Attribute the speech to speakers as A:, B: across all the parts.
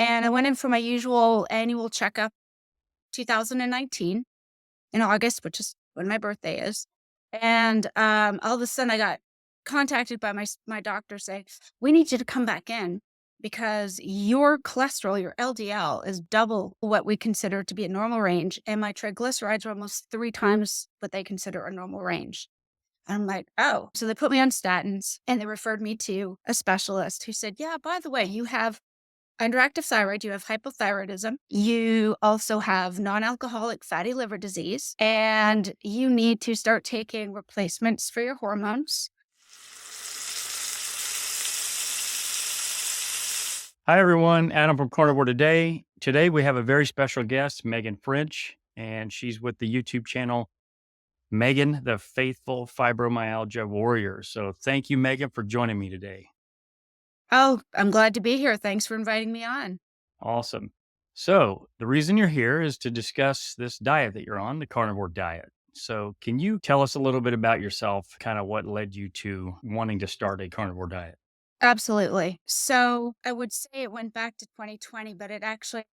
A: And I went in for my usual annual checkup, 2019 in August, which is when my birthday is. And all of a sudden I got contacted by my doctor saying, we need you to come back in because your cholesterol, your LDL, is double what we consider to be a normal range. And my triglycerides are almost 3 times what they consider a normal range. I'm like, oh. So they put me on statins and they referred me to a specialist who said, yeah, by the way, you have underactive thyroid, you have hypothyroidism, you also have non-alcoholic fatty liver disease, and you need to start taking replacements for your hormones.
B: Hi, everyone. Adam from Carnivore today. Today, we have a very special guest, Megan French, and she's with the YouTube channel, Megan, the Faithful Fibromyalgia Warrior. So thank you, Megan, for joining me today.
A: Oh, I'm glad to be here. Thanks for inviting me on.
B: Awesome. So the reason you're here is to discuss this diet that you're on, the carnivore diet. So can you tell us a little bit about yourself, kind of what led you to wanting to start a carnivore diet?
A: Absolutely. So I would say it went back to 2020, but it actually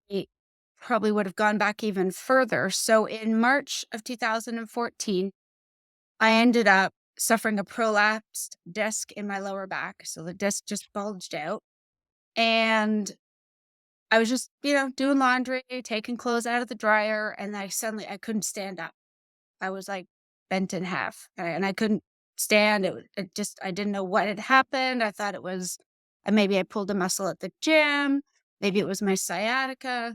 A: probably would have gone back even further. So in March of 2014, I ended up suffering a prolapsed disc in my lower back. So the disc just bulged out. And I was just, doing laundry, taking clothes out of the dryer, and I couldn't stand up. I was like bent in half and I couldn't stand it. I didn't know what had happened. I thought it was maybe I pulled a muscle at the gym. Maybe it was my sciatica.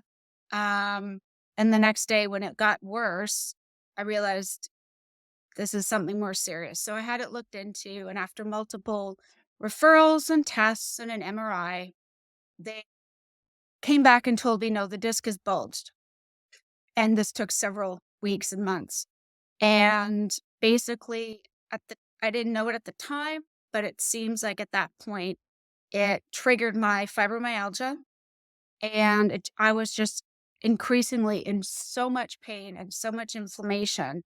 A: Um, and the next day when it got worse, I realized this is something more serious. So I had it looked into, and after multiple referrals and tests and an MRI, they came back and told me, no, the disc is bulged. And this took several weeks and months. And basically, I didn't know it at the time, but it seems like at that point, it triggered my fibromyalgia. And I was just increasingly in so much pain and so much inflammation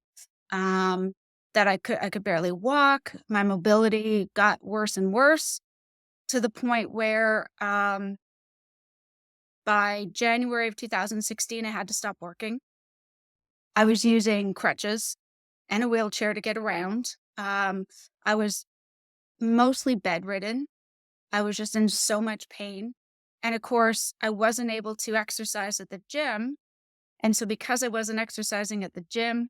A: um, that I could barely walk. My mobility got worse and worse to the point where by January of 2016, I had to stop working. I was using crutches and a wheelchair to get around. I was mostly bedridden. I was just in so much pain. And of course, I wasn't able to exercise at the gym. And so because I wasn't exercising at the gym,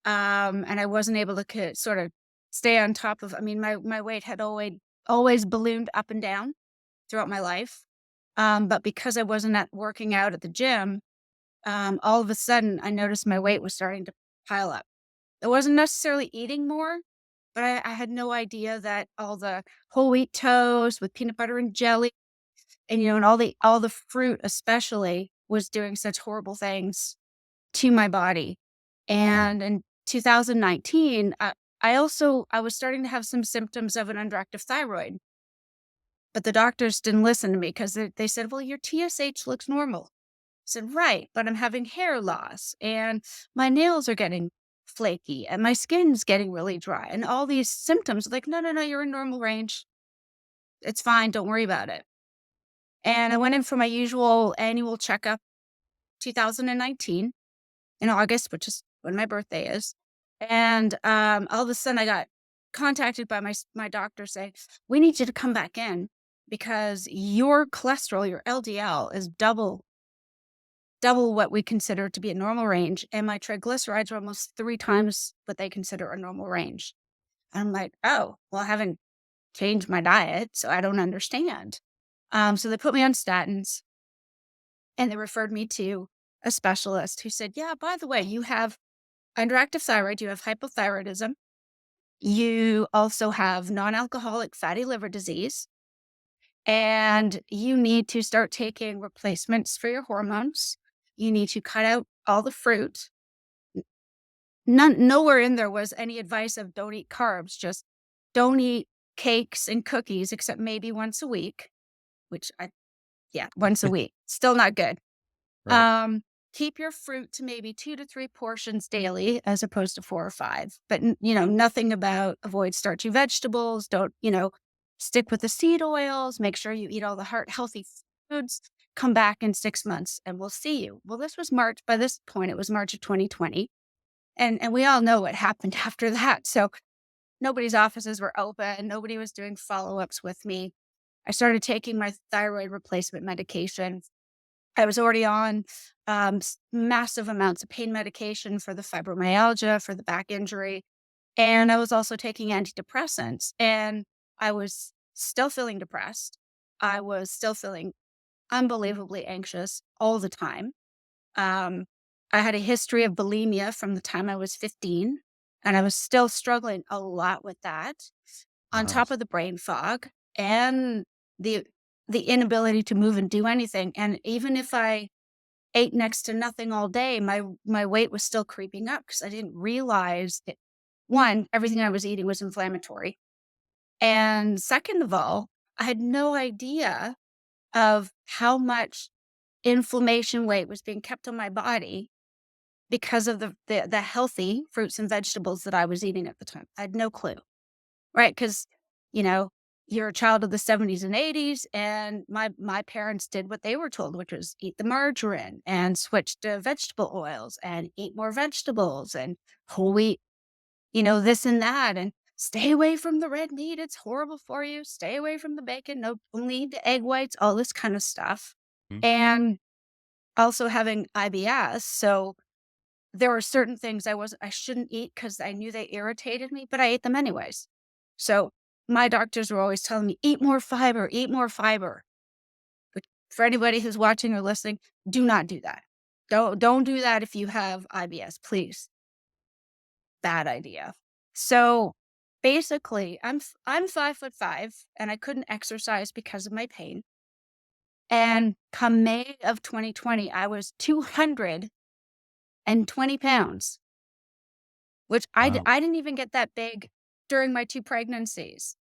A: and I wasn't able to sort of stay on top of, my weight had always ballooned up and down throughout my life. But because I wasn't working out at the gym, all of a sudden I noticed my weight was starting to pile up. I wasn't necessarily eating more, but I had no idea that all the whole wheat toast with peanut butter and jelly and, and all the fruit especially was doing such horrible things to my body. And in 2019, I was starting to have some symptoms of an underactive thyroid, but the doctors didn't listen to me because they said, well, your TSH looks normal. I said, right, but I'm having hair loss and my nails are getting flaky and my skin's getting really dry and all these symptoms. Like, no, no, no, you're in normal range. It's fine. Don't worry about it. And I went in for my usual annual checkup, 2019 in August, which is when my birthday is. And all of a sudden I got contacted by my doctor saying, we need you to come back in because your cholesterol, your LDL is double what we consider to be a normal range. And my triglycerides are almost 3 times what they consider a normal range. I'm like, oh, well, I haven't changed my diet, so I don't understand. So they put me on statins and they referred me to a specialist who said, yeah, by the way, you have underactive thyroid, you have hypothyroidism, you also have non-alcoholic fatty liver disease, and you need to start taking replacements for your hormones. You need to cut out all the fruit. Nowhere in there was any advice of don't eat carbs, just don't eat cakes and cookies except maybe once a week, once a week. Still not good.
B: Right.
A: Keep your fruit to maybe 2 to 3 portions daily as opposed to 4 or 5. But nothing about avoid starchy vegetables, don't, stick with the seed oils, make sure you eat all the heart healthy foods. come back in 6 months and we'll see you. Well, this was March. By this point, it was March of 2020. And we all know what happened after that. So nobody's offices were open. Nobody was doing follow-ups with me. I started taking my thyroid replacement medication. I was already on massive amounts of pain medication for the fibromyalgia, for the back injury. And I was also taking antidepressants. And I was still feeling depressed. I was still feeling unbelievably anxious all the time. Um, I had a history of bulimia from the time I was 15, and I was still struggling a lot with that, on
B: Wow.
A: top of the brain fog and the the inability to move and do anything. And even if I ate next to nothing all day, my weight was still creeping up because I didn't realize that, one, everything I was eating was inflammatory. And second of all, I had no idea of how much inflammation weight was being kept on my body because of the healthy fruits and vegetables that I was eating at the time. I had no clue, right? Because, you know, you're a child of the 70s and 80s, and my parents did what they were told, which was eat the margarine and switch to vegetable oils and eat more vegetables and whole wheat, this and that, and stay away from the red meat. It's horrible for you. Stay away from the bacon. No, only eat the egg whites, all this kind of stuff.
B: Mhm.
A: And also having IBS. So there were certain things I shouldn't eat because I knew they irritated me, but I ate them anyways. So my doctors were always telling me, eat more fiber, eat more fiber. But for anybody who's watching or listening, do not do that. Don't do that if you have IBS, please. Bad idea. So basically, I'm 5'5" and I couldn't exercise because of my pain. And come May of 2020, I was 220 pounds. Which
B: Wow.
A: I didn't even get that big during my 2 pregnancies,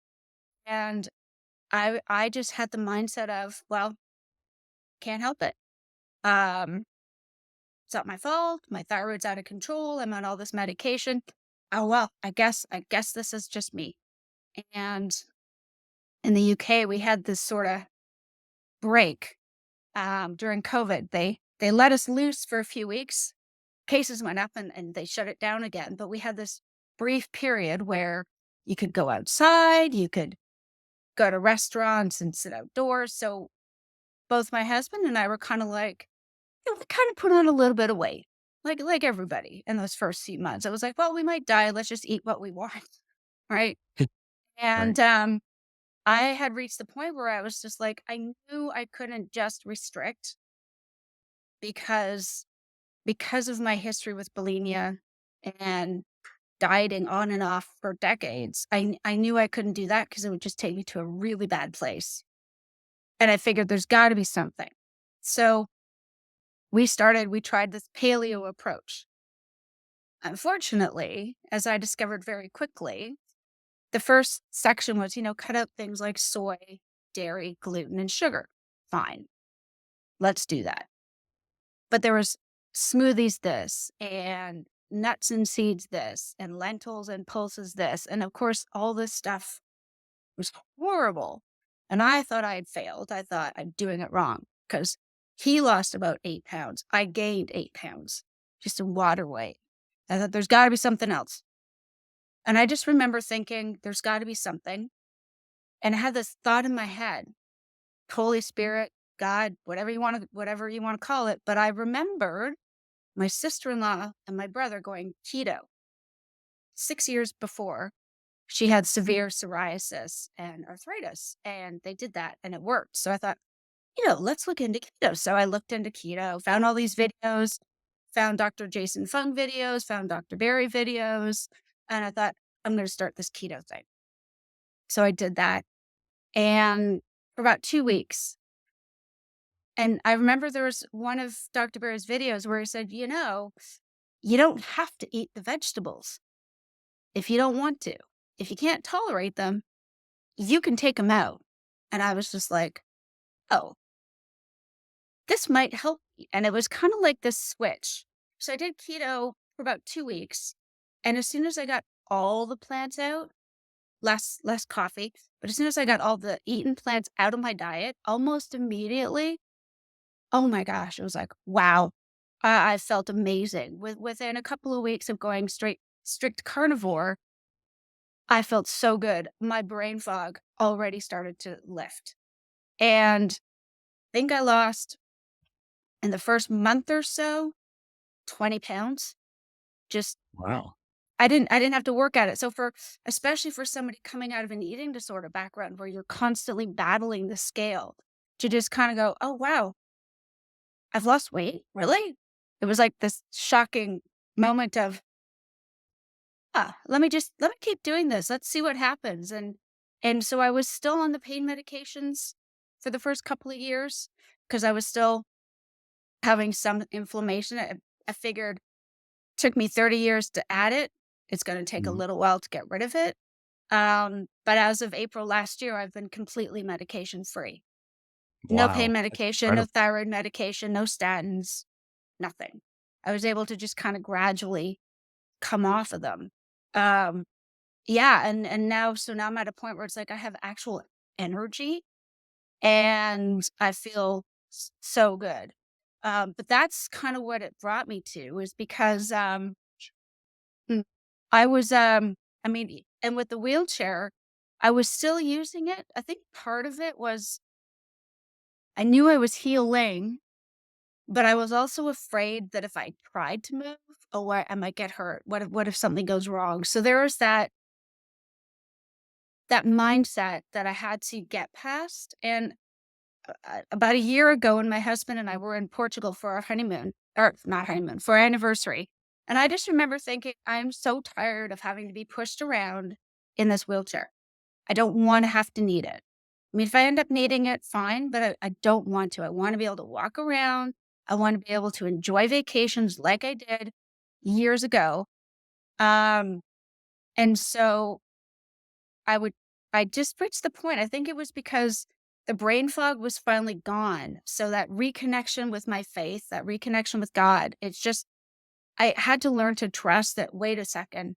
A: and I just had the mindset of, "Well, can't help it. Um, it's not my fault, my thyroid's out of control, I'm on all this medication. Oh, well, I guess this is just me." And in the UK, we had this sorta break, during COVID. They let us loose for a few weeks. Cases went up and they shut it down again, but we had this brief period where you could go outside, you could go to restaurants and sit outdoors. So both my husband and I were kind of like, we kind of put on a little bit of weight, like everybody in those first few months. I was like, well, we might die. Let's just eat what we want, right?
B: Right.
A: And I had reached the point where I was just like, I knew I couldn't just restrict because of my history with bulimia and dieting on and off for decades. I knew I couldn't do that because it would just take me to a really bad place. And I figured there's got to be something. So we tried this paleo approach. Unfortunately, as I discovered very quickly, the first section was, cut out things like soy, dairy, gluten, and sugar. Fine, let's do that. But there was smoothies this, and nuts and seeds this, and lentils and pulses this. And of course, all this stuff was horrible. And I thought I had failed. I thought I'm doing it wrong because he lost about 8 pounds. I gained 8 pounds just in water weight. I thought there's got to be something else. And I just remember thinking there's got to be something. And I had this thought in my head, Holy Spirit, God, whatever you want to call it. But I remembered my sister-in-law and my brother going keto 6 years before. She had severe psoriasis and arthritis, and they did that, and it worked. So I thought, let's look into keto. So I looked into keto, found all these videos, found Dr. Jason Fung videos, found Dr. Barry videos, and I thought, I'm going to start this keto thing. So I did that, and for about 2 weeks. And I remember there was one of Dr. Barry's videos where he said, you don't have to eat the vegetables if you don't want to. If you can't tolerate them, you can take them out. And I was just like, oh, this might help me. And it was kind of like this switch. So I did keto for about 2 weeks. And as soon as I got all the plants out, less coffee, but as soon as I got all the eaten plants out of my diet, almost immediately, Oh my gosh, it was like, wow. I felt amazing. Within a couple of weeks of going strict carnivore, I felt so good. My brain fog already started to lift. And I think I lost in the first month or so 20 pounds. Just
B: Wow.
A: I didn't have to work at it. So for especially for somebody coming out of an eating disorder background where you're constantly battling the scale, to just kind of go, "Oh wow, I've lost weight? Really?" It was like this shocking moment of, "Ah, let me keep doing this. Let's see what happens." And so I was still on the pain medications for the first couple of years because I was still having some inflammation. I figured took me 30 years to add it. It's going to take a
B: Mhm.
A: little while to get rid of it. But as of April last year, I've been completely medication free. No pain
B: Wow. That's
A: medication, no
B: incredible.
A: thyroid medication, no statins, nothing. I was able to just kind of gradually come off of them. Um, yeah, and now so now I'm at a point where it's like I have actual energy and I feel so good. But that's kind of what it brought me to is because Mm. I was, I mean, and with the wheelchair, I was still using it. I think part of it was I knew I was healing, but I was also afraid that if I tried to move, oh, what I might get hurt. What if something goes wrong? So there was that mindset that I had to get past. And about a year ago, when my husband and I were in Portugal for our honeymoon, or not honeymoon, for our anniversary, and I just remember thinking, I'm so tired of having to be pushed around in this wheelchair. I don't wanna have to need it. I mean, if I end up needing it, fine, but I don't want to. I wanna be able to walk around. I wanna be able to enjoy vacations like I did years ago. Um, and so I would I just reached the point, I think it was because the brain fog was finally gone. So that reconnection with my faith, that reconnection with God, it's just I had to learn to trust that, wait a second,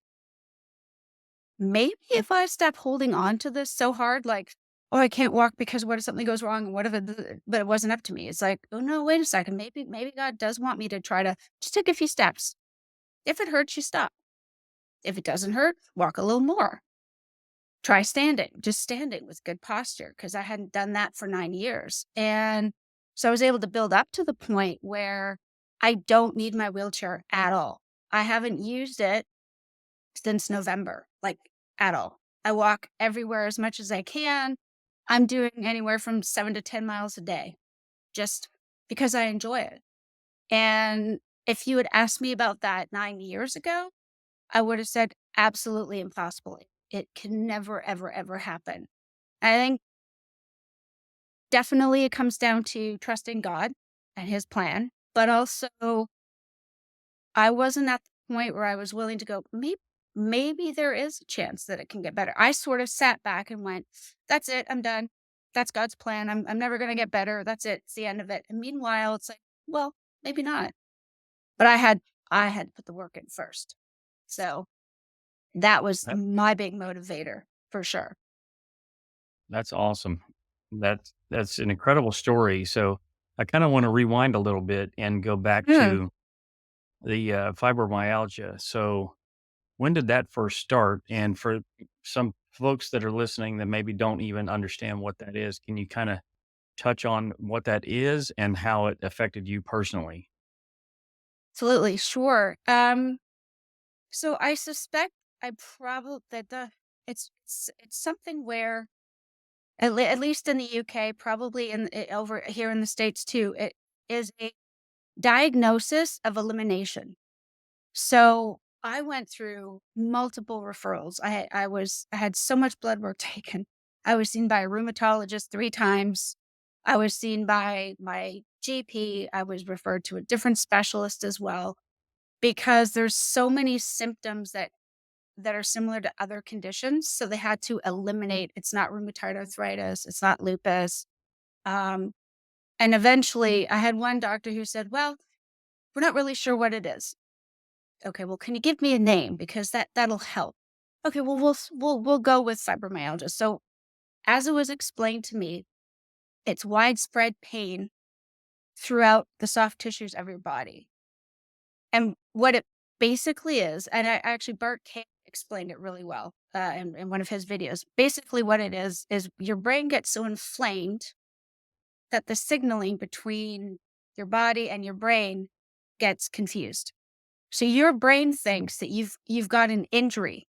A: maybe if I stop holding on to this so hard, like, "Oh, I can't walk because what if something goes wrong? What if it" but it wasn't up to me. It's like, "Oh, no, wait a second. Maybe God does want me to try to just take a few steps. If it hurts, you stop. If it doesn't hurt, walk a little more. Try standing, just standing with good posture, because I hadn't done that for 9 years, and so I was able to build up to the point where I don't need my wheelchair at all. I haven't used it since November, like, at all. I walk everywhere as much as I can. I'm doing anywhere from 7 to 10 miles a day just because I enjoy it, and if you had asked me about that 9 years ago, I would have said, "Absolutely impossible. It can never, ever, ever happen." I think definitely it comes down to trusting God and his plan, but also I wasn't at the point where I was willing to go, maybe there is a chance that it can get better. I sort of sat back and went, that's it, I'm done. That's God's plan. I'm never gonna get better. That's it. It's the end of it. And meanwhile, it's like, well, maybe not. But I had to put the work in first. So that was
B: That
A: my big motivator for sure.
B: that's awesome. That's an incredible story. So I kind of want to rewind a little bit and go back
A: Mm.
B: to the fibromyalgia. So when did that first start? And for some folks that are listening that maybe don't even understand what that is, can you kind of touch on what that is and how it affected you personally?
A: Absolutely, sure. So I suspect I probably that the it's something where at least in the UK, probably over here in the States too, it is a diagnosis of elimination. So I went through multiple referrals. I had so much blood work taken. I was seen by a rheumatologist 3 times. I was seen by my GP. I was referred to a different specialist as well because there's so many symptoms that are similar to other conditions, so they had to eliminate it's not rheumatoid arthritis, it's not lupus, um, and eventually, I had one doctor who said, "Well, we're not really sure what it is." "Okay, well, can you give me a name? Because that'll help." "Okay, well, we'll go with fibromyalgia." So, as it was explained to me, it's widespread pain throughout the soft tissues of your body. And what it basically is, and actually Bart Kane explained it really well in one of his videos. Basically, what it is your brain gets so inflamed that the signaling between your body and your brain gets confused. So your brain thinks that you've got an injury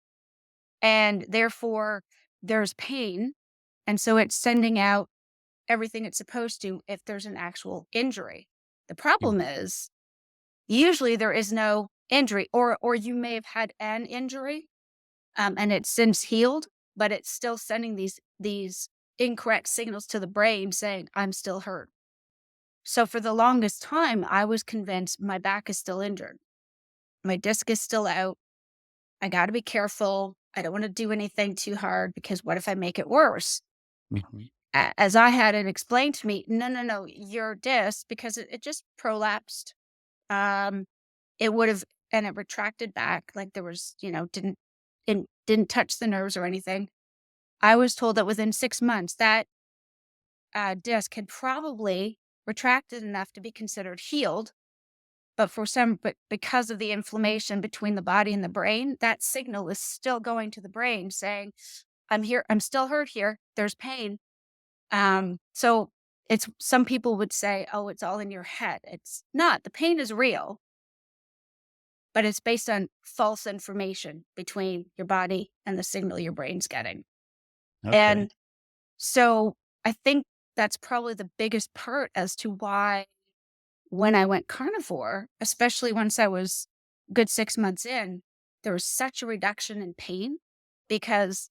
A: and therefore there's pain. And so it's sending out everything it's supposed to if there's an actual injury. The
B: Mm.
A: problem is usually there is no injury, or you may have had an injury and it's since healed, but it's still sending these incorrect signals to the brain saying, I'm still hurt. So for the longest time, I was convinced my back is still injured. My disc is still out. I got to be careful. I don't want to do anything too hard because what if I make it worse?
B: Mhm.
A: As I had it explained to me, no, no, no, your disc, because it just prolapsed. Um, it would have, and it retracted back like there was, didn't touch the nerves or anything. I was told that within 6 months, that disc had probably retracted enough to be considered healed. But because of the inflammation between the body and the brain, that signal is still going to the brain saying, I'm here, I'm still hurt here. There's pain. So it's some people would say, oh, it's all in your head. It's not. The pain is real, but it's based on false information between your body and the signal your brain's getting.
B: Okay.
A: And so I think that's probably the biggest part as to why when I went carnivore, especially once I was good 6 months in, there was such a reduction in pain because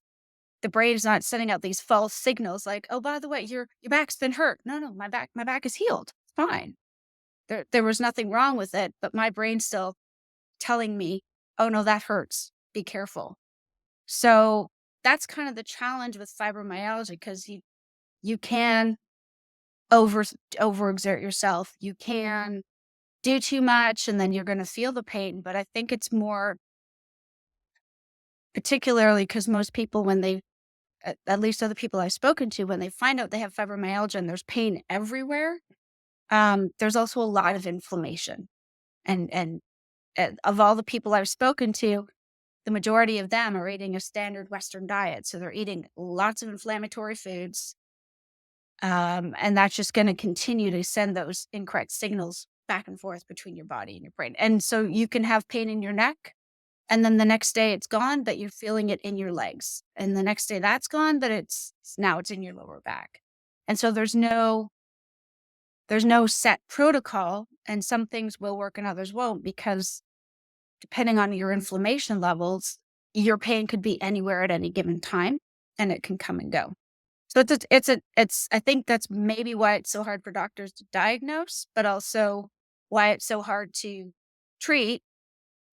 A: the brain is not sending out these false signals like, oh, by the way, your back's been hurt. No, no, my back is healed. It's fine. There was nothing wrong with it, but my brain's still telling me, oh no, that hurts. Be careful. So that's kind of the challenge with fibromyalgia because you can over overexert yourself. You can do too much and then you're going to feel the pain. But I think it's more particularly because most people, when they, at least other people I've spoken to, when they find out they have fibromyalgia and there's pain everywhere, there's also a lot of inflammation. And of all the people I've spoken to, the majority of them are eating a standard Western diet. So they're eating lots of inflammatory foods. And that's just going to continue to send those incorrect signals back and forth between your body and your brain. And so you can have pain in your neck, and then the next day it's gone, but you're feeling it in your legs. And the next day that's gone, but now it's in your lower back. And so there's no set protocol, and some things will work and others won't because depending on your inflammation levels, your pain could be anywhere at any given time and it can come and go. So it's I think that's maybe why it's so hard for doctors to diagnose, but also why it's so hard to treat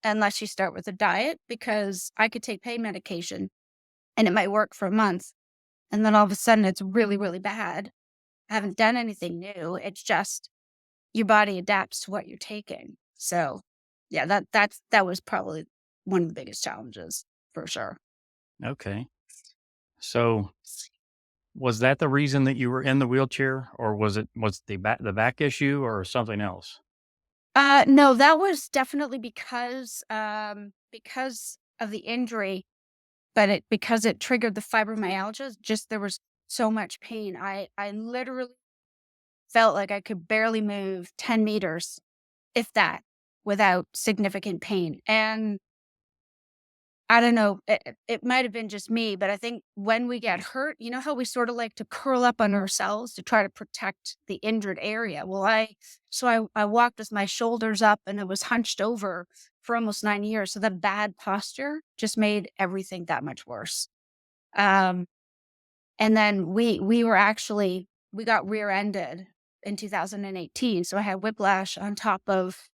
A: unless you start with a diet, because I could take pain medication and it might work for a month. And then all of a sudden it's really, really bad. I haven't done anything new. It's just your body adapts to what you're taking. So yeah, that was probably one of the biggest challenges for sure.
B: Okay. So was that the reason that you were in the wheelchair, or was the back issue or something else?
A: No, that was definitely because of the injury, but because it triggered the fibromyalgia, just there was so much pain. I literally felt like I could barely move 10 meters, if that, without significant pain. And I don't know, it might have been just me, but I think when we get hurt, you know how we sort of like to curl up on ourselves to try to protect the injured area? Well, I walked with my shoulders up and it was hunched over for almost 9 years. So that bad posture just made everything that much worse. Um, and then we got rear-ended in 2018. So I had whiplash on top of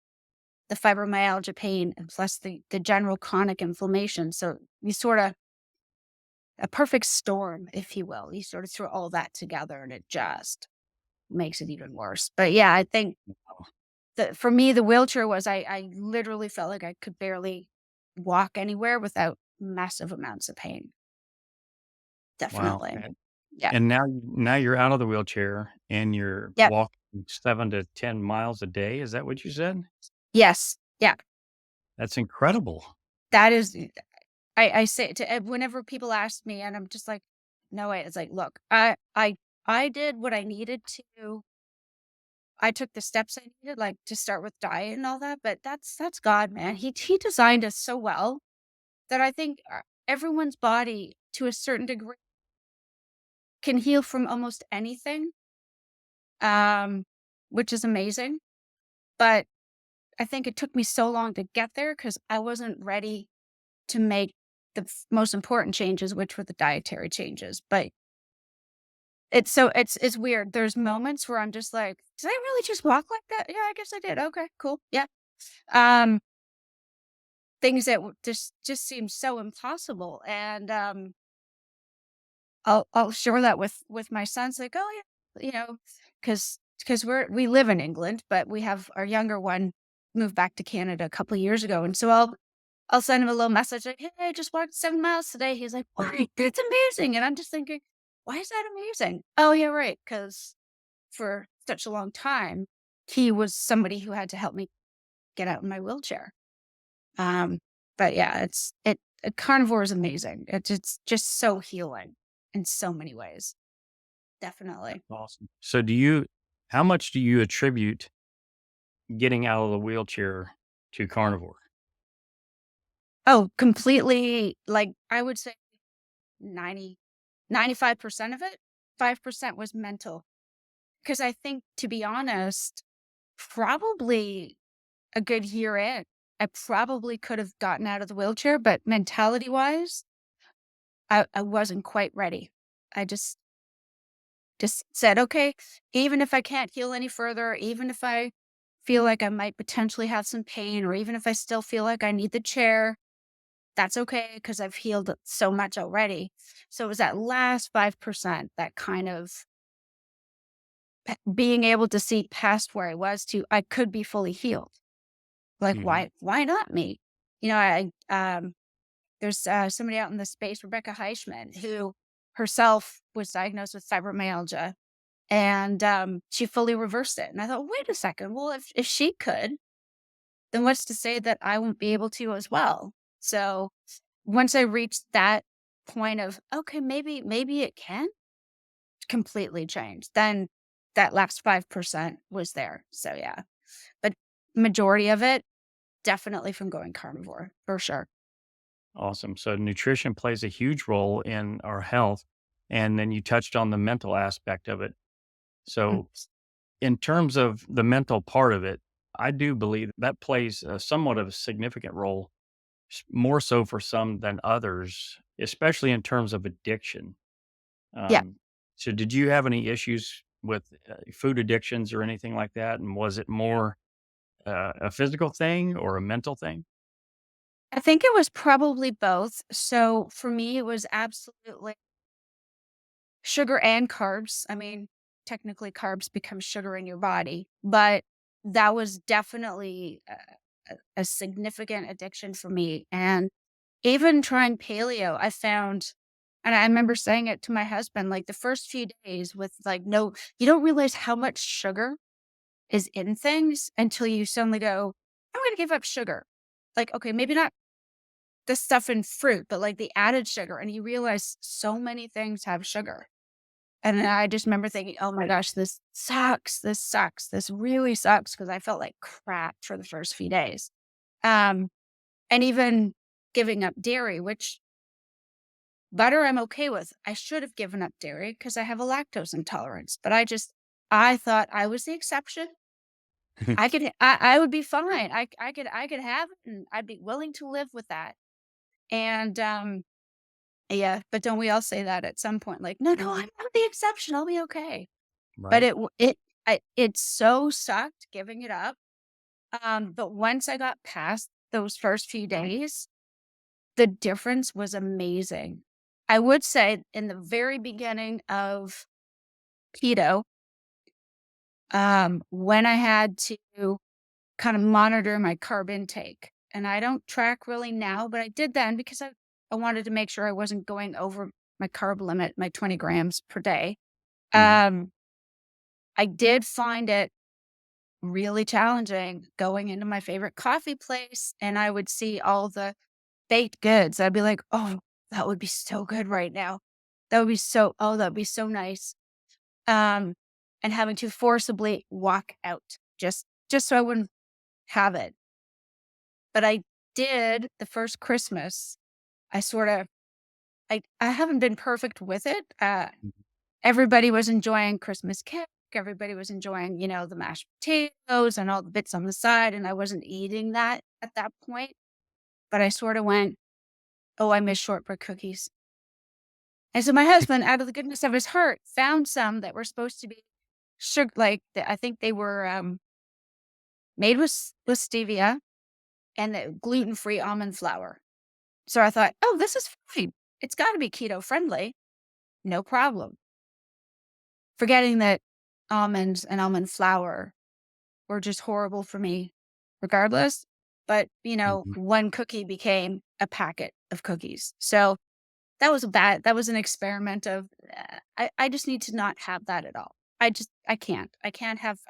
A: the fibromyalgia pain and plus the general chronic inflammation. So you sort of a perfect storm, if you will. You sort of throw all that together and it just makes it even worse. But yeah, I think that for me, the wheelchair was I literally felt like I could barely walk anywhere without massive amounts of pain.
B: Wow.
A: Definitely.
B: And
A: Yeah.
B: and now you're out of the wheelchair and you're
A: Yep.
B: walking 7 to 10 miles a day. Is that what you said?
A: Yes. Yeah.
B: That's incredible.
A: That is I say to whenever people ask me and I'm just like, "No way." It's like, "Look, I did what I needed to. I took the steps I needed, like, to start with diet and all that, but that's God, man. He designed us so well that I think, everyone's body, to a certain degree, can heal from almost anything, um, which is amazing, but I think it took me so long to get there because I wasn't ready to make the most important changes, which were the dietary changes. But it's weird. There's moments where I'm just like, did I really just walk like that? Yeah, I guess I did. Okay, cool. Yeah. Um, things that just seem so impossible, and I'll share that with my sons. Like, oh yeah, because we live in England, but we have our younger one moved back to Canada a couple of years ago, and so I'll send him a little message like, "Hey, I just walked 7 miles today." He's like, "Wait, that's amazing." And I'm just thinking, "Why is that amazing?" "Oh, yeah, right, because for such a long time, he was somebody who had to help me get out in my wheelchair." Um, but yeah, carnivore is amazing. It's just so healing in so many ways. Definitely.
B: Awesome. So how much do you attribute getting out of the wheelchair to carnivore?
A: Oh, completely, like, I would say 95% of it, 5% was mental. Because I think, to be honest, probably a good year in, I probably could have gotten out of the wheelchair, but mentality-wise, I wasn't quite ready. I just said, "Okay, even if I can't heal any further, even if I feel like I might potentially have some pain, or even if I still feel like I need the chair, that's okay because 'cause I've healed so much already." So it was that last 5% that kind of being able to see past where I was to, I could be fully healed. Like,
B: Mhm.
A: why not me? There's, somebody out in the space, Rebecca Heichman, who herself was diagnosed with fibromyalgia, and, she fully reversed it, and I thought, "Wait a second, well, if she could, then what's to say that I won't be able to as well?" So, once I reached that point of, "Okay, maybe it can," completely changed. Then that last 5% was there, so yeah. But majority of it, definitely from going carnivore, for sure.
B: Awesome. So nutrition plays a huge role in our health. And then you touched on the mental aspect of it.
A: Mm.
B: So, in terms of the mental part of it, I do believe that plays somewhat of a significant role, more so for some than others, especially in terms of addiction.
A: Yeah.
B: Um, so, did you have any issues with food addictions or anything like that? And was it more a physical thing or a mental thing?
A: I think it was probably both. So for me, it was absolutely sugar and carbs. I mean, technically carbs become sugar in your body, but that was definitely a significant addiction for me. And even trying paleo, I found, and I remember saying it to my husband, like the first few days with like, no, you don't realize how much sugar is in things until you suddenly go, I'm going to give up sugar. Like, okay, maybe not the stuff in fruit, but like the added sugar. And you realize so many things have sugar. And then I just remember thinking, oh my gosh, this sucks. This sucks. This really sucks because I felt like crap for the first few days. Um, and even giving up dairy, which butter I'm okay with. I should have given up dairy because I have a lactose intolerance. But I thought I was the exception. I would be fine. I could have it and I'd be willing to live with that. And yeah, but don't we all say that at some point? Like, no, no, I'm not the exception. I'll be okay. But
B: Right.
A: it so sucked giving it up. But once I got past those first few days, the difference was amazing. I would say in the very beginning of keto, when I had to kind of monitor my carb intake, and I don't track really now, but I did then because I wanted to make sure I wasn't going over my carb limit, my 20 grams per day.
B: Mhm.
A: Um, I did find it really challenging going into my favorite coffee place, and I would see all the baked goods. I'd be like, "Oh, that would be so good right now. That would be that'd be so nice." Um, and having to forcibly walk out just so I wouldn't have it. But I did the first Christmas, I sorta I haven't been perfect with it.
B: Mhm.
A: Everybody was enjoying Christmas cake, everybody was enjoying, the mashed potatoes and all the bits on the side, and I wasn't eating that at that point, but I sorta went, "Oh, I miss shortbread cookies." And so my husband, out of the goodness of his heart, found some that were supposed to be I think they were, made with stevia and the gluten-free almond flour. So I thought, "Oh, this is fine. It's gotta be keto friendly. No problem." Forgetting that almonds and almond flour were just horrible for me regardless, but,
B: Mhm.
A: one cookie became a packet of cookies. So that was an experiment of, I just need to not have that at all. I can't. I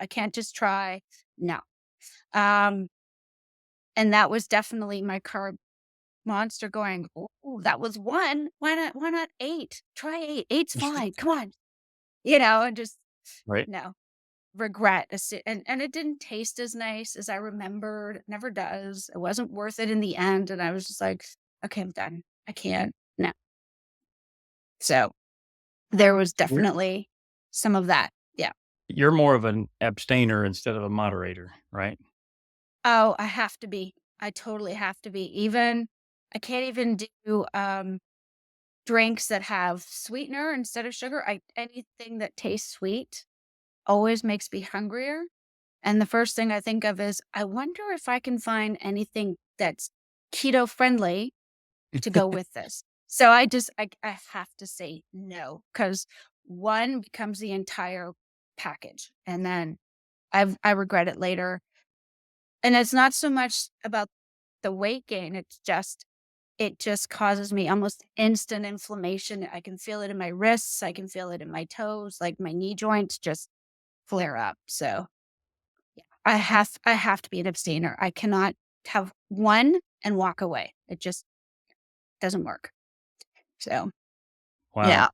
A: can't just try. No. Um, and that was definitely my carb monster going, "Ooh, that was 1. Why not 8? Try 8. 8's fine. Come on." And just
B: Right.
A: no. Regret and it didn't taste as nice as I remembered. It never does. It wasn't worth it in the end, and I was just like, "Okay, I'm done. I can't. No." So, there was
B: You're
A: definitely some of that. Yeah.
B: you're more of an abstainer instead of a moderator, right?
A: Oh, I have to be. I totally have to be. Even I can't even do, drinks that have sweetener instead of sugar. I anything that tastes sweet always makes me hungrier. And the first thing I think of is, I wonder if I can find anything that's keto friendly to go with this. So I have to say no, because one becomes the entire package. And then I regret it later. And it's not so much about the weight gain. It just causes me almost instant inflammation. I can feel it in my wrists. I can feel it in my toes, like my knee joints just flare up. So I have to be an abstainer. I cannot have one and walk away. It just doesn't work. So,
B: Wow.
A: yeah.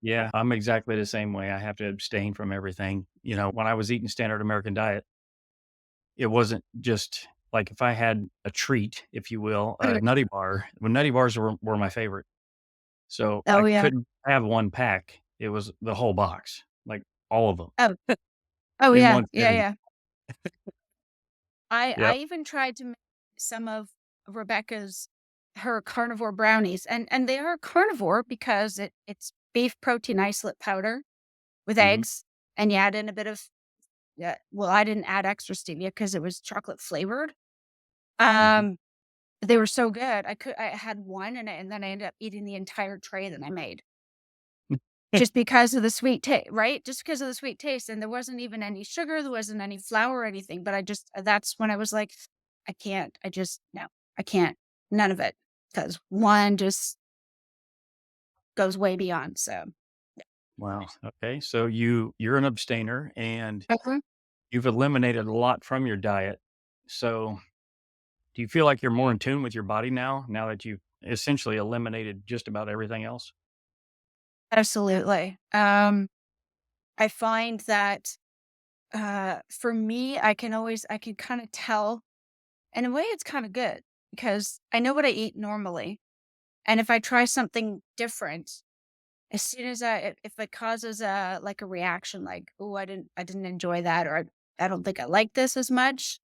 B: Yeah, I'm exactly the same way. I have to abstain from everything. When I was eating standard American diet, it wasn't just like if I had a treat, if you will, a nutty bar. When nutty bars were my favorite. So
A: Oh,
B: I
A: yeah.
B: couldn't have one pack. It was the whole box, like all of them
A: Oh, oh,
B: in
A: yeah.
B: one
A: Yeah,
B: sitting.
A: yeah. I
B: Yep.
A: even tried to make some of Rebecca's her carnivore brownies, and they are carnivore because it's beef protein isolate powder with
B: Mhm.
A: eggs, and you add in a bit of yeah, well, I didn't add extra stevia because it was chocolate flavored.
B: Mhm.
A: Um, they were so good. I had one and then I ended up eating the entire tray that I made. Just because of the sweet taste, right? Just because of the sweet taste, and there wasn't even any sugar, there wasn't any flour or anything, but I just that's when I was like, "I can't. I just no, I can't. None of it, because 1 just goes way beyond." So,
B: Wow. Okay. So you're an abstainer and
A: mhm.
B: you've eliminated a lot from your diet. So do you feel like you're more in tune with your body now that you've essentially eliminated just about everything else?
A: Absolutely. I find that, for me, I can kinda tell in a way, it's kinda good because I know what I eat normally, and if I try something different, as soon as if it causes a reaction like, "Oh, I didn't enjoy that," or I don't think I like this as much,"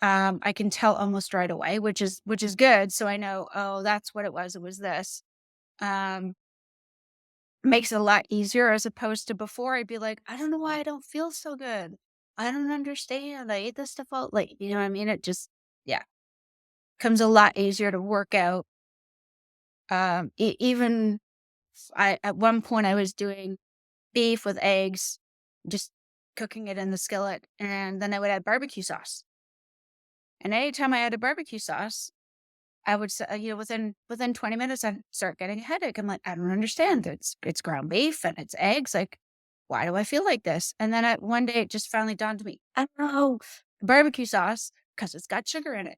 A: I can tell almost right away, which is good, so I know, "Oh, that's what it was this." Um, makes it a lot easier as opposed to before, I'd be like, "I don't know why I don't feel so good. I don't understand. I ate this stuff out late." You know what I mean? It just yeah, comes a lot easier to work out. Even I at one point, I was doing beef with eggs, just cooking it in the skillet, and then I would add barbecue sauce. And anytime I added barbecue sauce, I would say, within 20 minutes, I'd start getting a headache. I'm like, I don't understand. It's ground beef and it's eggs. Like, why do I feel like this? And then one day it just finally dawned on me, oh, barbecue sauce, because it's got sugar in it.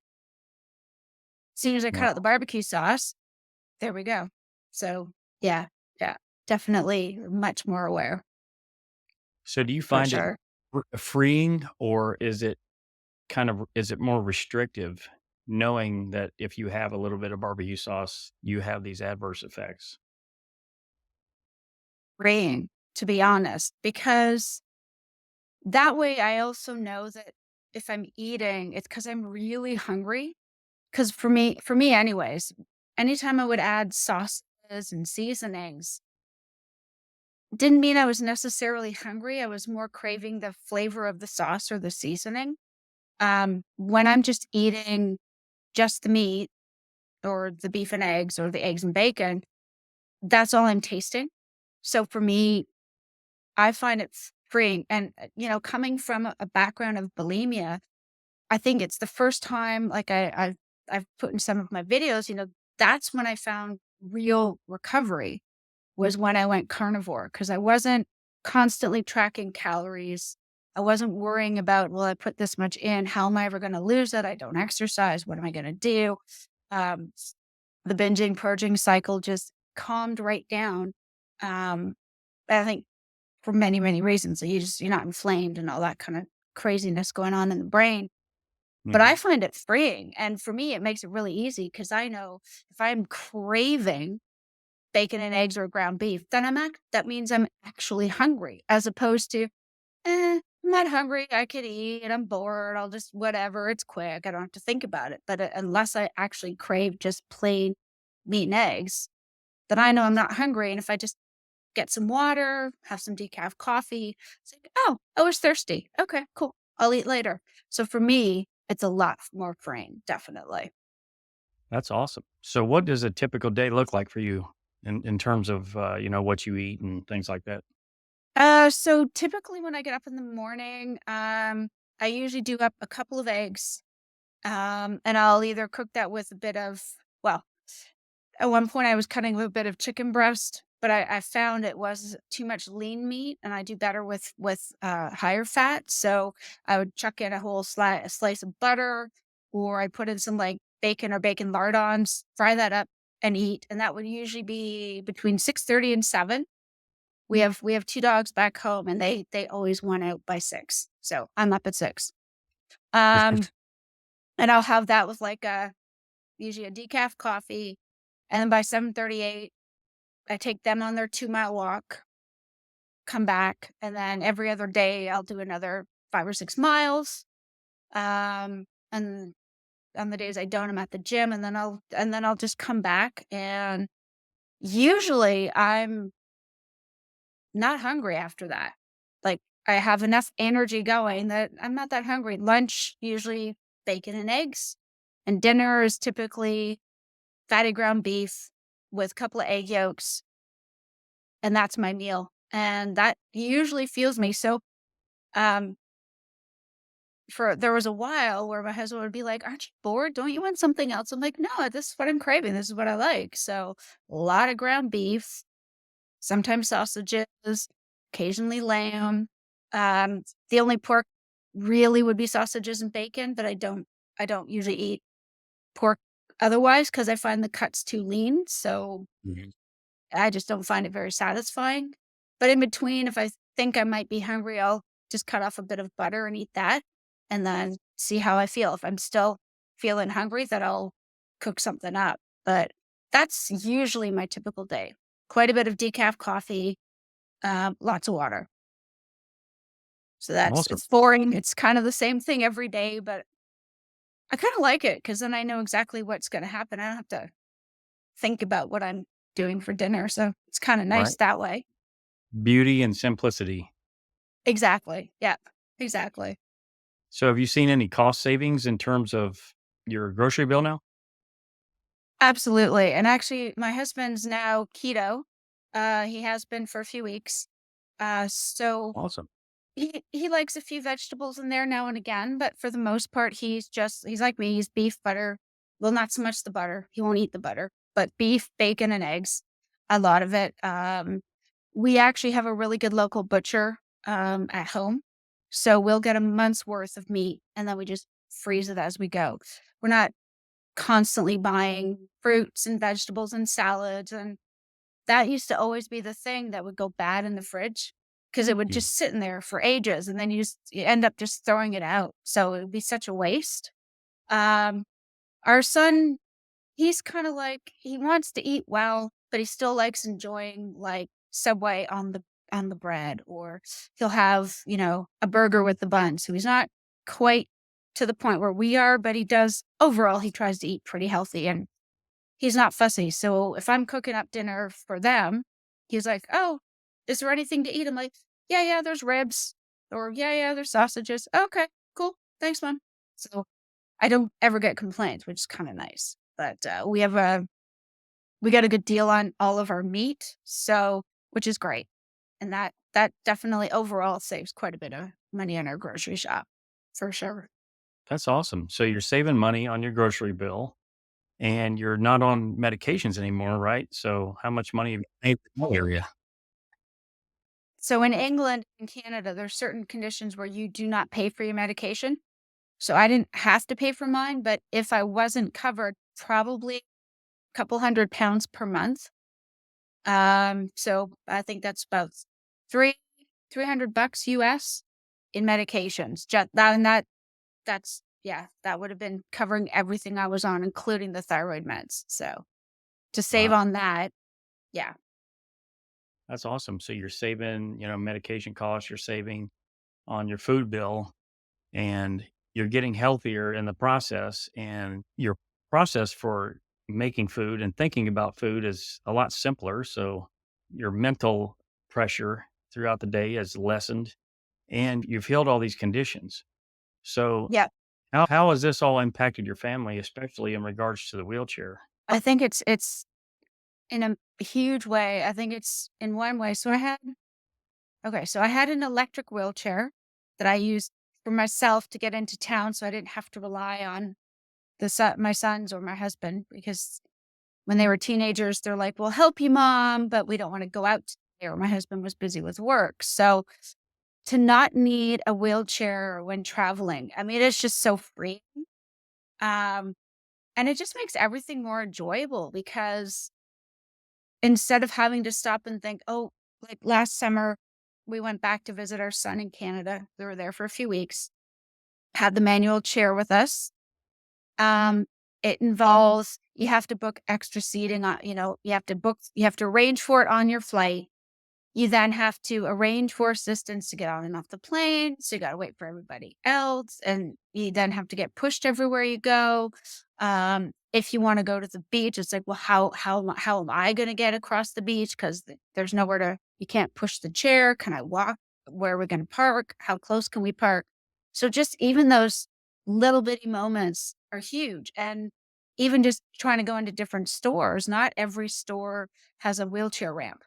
A: As soon as I cut out the
B: Wow.
A: barbecue sauce, there we go. So yeah, yeah, definitely much more aware
B: So do you
A: for
B: find it
A: sure.
B: freeing, or is it more restrictive knowing that if you have a little bit of barbecue sauce, you have these adverse effects?
A: Freeing, to be honest, because that way I also know that if I'm eating, it's because I'm really hungry. Because for me anyways, anytime I would add sauces and seasonings, didn't mean I was necessarily hungry. I was more craving the flavor of the sauce or the seasoning. When I'm just eating just the meat or the beef and eggs or the eggs and bacon, that's all I'm tasting. So for me, I find it freeing. And, coming from a background of bulimia, I think it's the first time, like I've put in some of my videos, that's when I found real recovery was when I went carnivore because I wasn't constantly tracking calories. I wasn't worrying about, well, I put this much in. How am I ever going to lose it? I don't exercise. What am I going to do? Um, the binging, purging cycle just calmed right down. Um, I think for many, many reasons. So you're not inflamed and all that kind of craziness going on in the brain. But I
B: Mhm.
A: find it freeing. And for me, it makes it really easy because I know if I'm craving bacon and eggs or ground beef, then that means I'm actually hungry as opposed to, I'm not hungry. I could eat. I'm bored. I'll just whatever. It's quick. I don't have to think about it. But unless I actually crave just plain meat and eggs, then I know I'm not hungry. And if I just get some water, have some decaf coffee. It's like, "Oh, I was thirsty. Okay, cool. I'll eat later." So for me, it's a lot more freeing, definitely.
B: That's awesome. So what does a typical day look like for you in terms of, what you eat and things like that?
A: So typically when I get up in the morning, I usually do up a couple of eggs, and I'll either cook that with a bit of, well, at one point, I was cutting with a bit of chicken breast, but I found it was too much lean meat, and I do better with higher fat. So I would chuck in a whole a slice of butter, or I put in some like bacon or bacon lardons, fry that up, and eat. And that would usually be between 6:30 and 7. We have two dogs back home, and they always want out by 6. So I'm up at 6. Um, and I'll have that with like a usually a decaf coffee, and then by 7:38 I take them on their 2-mile walk, come back, and then every other day I'll do another 5 or 6 miles. And on the days I don't, I'm at the gym, and then I'll just come back, and usually I'm not hungry after that. Like, I have enough energy going that I'm not that hungry. Lunch, usually bacon and eggs, and dinner is typically fatty ground beef with a couple of egg yolks, and that's my meal, and that usually fuels me. So, um, for there was a while where my husband would be like, "Aren't you bored? Don't you want something else?" I'm like, "No, this is what I'm craving. This is what I like." So, a lot of ground beef, sometimes sausages, occasionally lamb. The only pork really would be sausages and bacon, but I don't usually eat pork otherwise because I find the cuts too lean. So
B: Mhm.
A: I just don't find it very satisfying. But in between, if I think I might be hungry, I'll just cut off a bit of butter and eat that and then see how I feel. If I'm still feeling hungry, then I'll cook something up. But that's usually my typical day. Quite a bit of decaf coffee, lots of water. So
B: Awesome.
A: it's boring. It's kind of the same thing every day, but I kind of like it because then I know exactly what's going to happen. I don't have to think about what I'm doing for dinner. So it's kind of nice
B: Right.
A: that way.
B: Beauty and simplicity.
A: Exactly. Yep. Exactly.
B: So have you seen any cost savings in terms of your grocery bill now?
A: Absolutely. And actually, my husband's now keto. He has been for a few weeks. So
B: Awesome.
A: he likes a few vegetables in there now and again, but for the most part, he's like me. He's beef, butter. Well, not so much the butter. He won't eat the butter, but beef, bacon, and eggs. A lot of it. We actually have a really good local butcher, at home. So we'll get a month's worth of meat and then we just freeze it as we go. We're not constantly buying fruits and vegetables and salads, and that used to always be the thing that would go bad in the fridge because it would
B: Mm.
A: just sit in there for ages, and then you end up just throwing it out. So it would be such a waste. Um, our son, he's kinda like he wants to eat well, but he still likes enjoying, like, Subway on the bread, or he'll have, a burger with the bun. So he's not quite to the point where we are, but overall, he tries to eat pretty healthy, and he's not fussy. So if I'm cooking up dinner for them, he's like, "Oh, is there anything to eat?" I'm like, "Yeah, yeah, there's ribs," or "Yeah, yeah, there's sausages." "Okay, cool. Thanks, mom." So I don't ever get complaints, which is kinda nice. But, we got a good deal on all of our meat, so which is great. And that definitely overall saves quite a bit of money on our grocery shop, for sure.
B: That's awesome. So you're saving money on your grocery bill and you're not on medications anymore, right? So how much money have you saved in that area?
A: So in England and Canada, there's certain conditions where you do not pay for your medication. So I didn't have to pay for mine, but if I wasn't covered, probably a couple £100 per month. So I think that's about three $300 US in medications. That would have been covering everything I was on, including the thyroid meds. So to save
B: Wow.
A: on that, yeah.
B: That's awesome. So you're saving, medication costs, you're saving on your food bill and you're getting healthier in the process. And your process for making food and thinking about food is a lot simpler. So your mental pressure throughout the day is lessened and you've healed all these conditions. So
A: Yeah.
B: how has this all impacted your family, especially in regards to the wheelchair?
A: I think it's in a huge way. I think it's in one way. So I had an electric wheelchair that I used for myself to get into town so I didn't have to rely on my sons or my husband, because when they were teenagers, they're like, "We'll help you, mom, but we don't want to go out today," or my husband was busy with work. So to not need a wheelchair when traveling, I mean, it's just so free. Um, and it just makes everything more enjoyable because instead of having to stop and think, "Oh," like last summer, we went back to visit our son in Canada. We were there for a few weeks, had the manual chair with us. Um, it involves you have to book extra seating on, you have to arrange for it on your flight. You then have to arrange for assistance to get on and off the plane, so you gotta wait for everybody else, and you then have to get pushed everywhere you go. If you wanna go to the beach, it's like, "Well, how am I gonna get across the beach? 'Cause there's nowhere to you can't push the chair. Can I walk? Where are we gonna park? How close can we park?" So just even those little bitty moments are huge, and even just trying to go into different stores, not every store has a wheelchair ramp.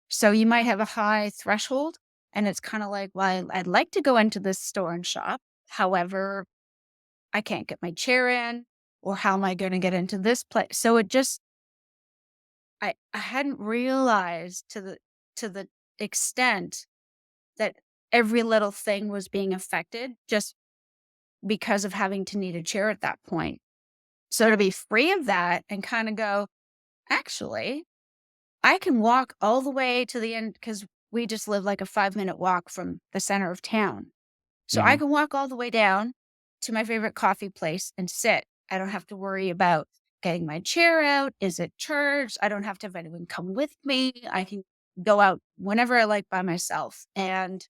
A: So you might have a high threshold, and it's kinda like, "Well, I'd like to go into this store and shop. However, I can't get my chair in, or how am I gonna get into this place?" So it just I hadn't realized to the extent that every little thing was being affected just because of having to need a chair at that point. So to be free of that and kinda go, "Actually, I can walk all the way to the end," because we just live like a 5-minute walk from the center of town. So I
B: Mhm.
A: can walk all the way down to my favorite coffee place and sit. I don't have to worry about getting my chair out. Is it charged? I don't have to have anyone come with me. I can go out whenever I like by myself. And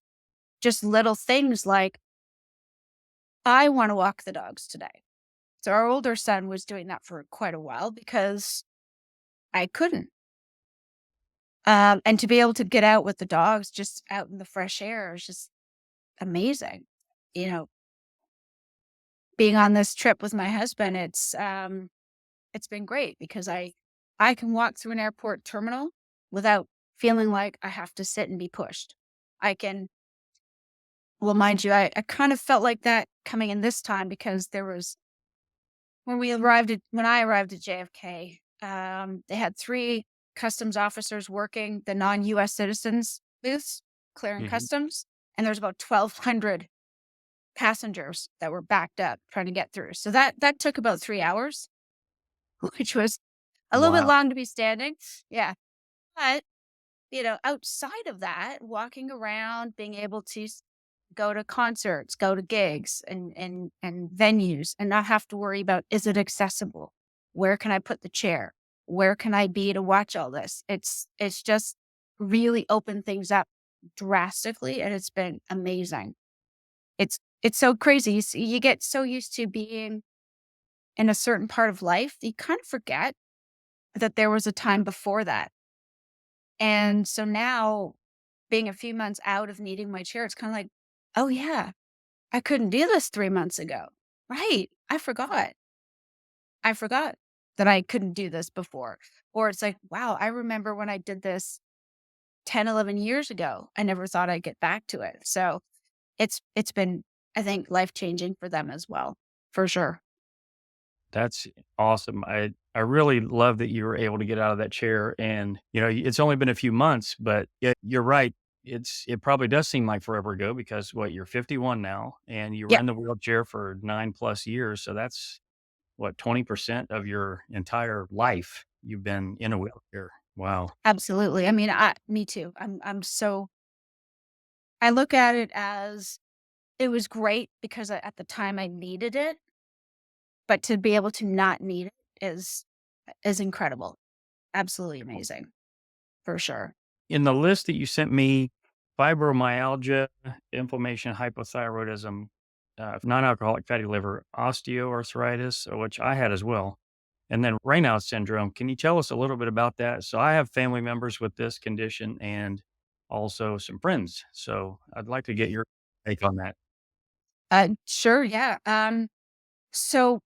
A: just little things like, I want to walk the dogs today. So our older son was doing that for quite a while because I couldn't. And to be able to get out with the dogs just out in the fresh air is just amazing. You know, being on this trip with my husband, it's been great because I can walk through an airport terminal without feeling like I have to sit and be pushed. I can well, mind you, I kind of felt like that coming in this time because there was when I arrived at JFK, they had 3 customs officers working the non-US citizens booths, clearing
B: Hmm.
A: customs, and there's about 1,200 passengers that were backed up trying to get through. So that took about 3 hours, which was a little bit
B: Wow.
A: long to be standing. Yeah. But, outside of that, walking around, being able to go to concerts, go to gigs and venues and not have to worry about, is it accessible? Where can I put the chair? Where can I be to watch all this? It's just really opened things up drastically, and it's been amazing. It's so crazy. You get so used to being in a certain part of life, you kind of forget that there was a time before that. And so now, being a few months out of needing my chair, it's kind of like, oh yeah, I couldn't do this 3 months ago. Right. I forgot that I couldn't do this before. Or it's like, wow, I remember when I did this 10, 11 years ago. I never thought I'd get back to it. So it's been, I think, life changing for them as well, for sure.
B: That's awesome. I really love that you were able to get out of that chair, and it's only been a few months, but yeah, you're right. It probably does seem like forever ago because what, you're 51 now and you were
A: Yeah,
B: in the wheelchair for 9+ years. So that's what, 20% of your entire life you've been in a wheelchair. Wow.
A: absolutely. I mean, me too. I look at it as it was great because at the time I needed it, but to be able to not need it is incredible. Absolutely amazing, for sure.
B: In the list that you sent me, fibromyalgia, inflammation, hypothyroidism, non-alcoholic fatty liver, osteoarthritis, which I had as well, and then Raynaud syndrome. Can you tell us a little bit about that? So I have family members with this condition and also some friends. So I'd like to get your take on that.
A: Sure, yeah. So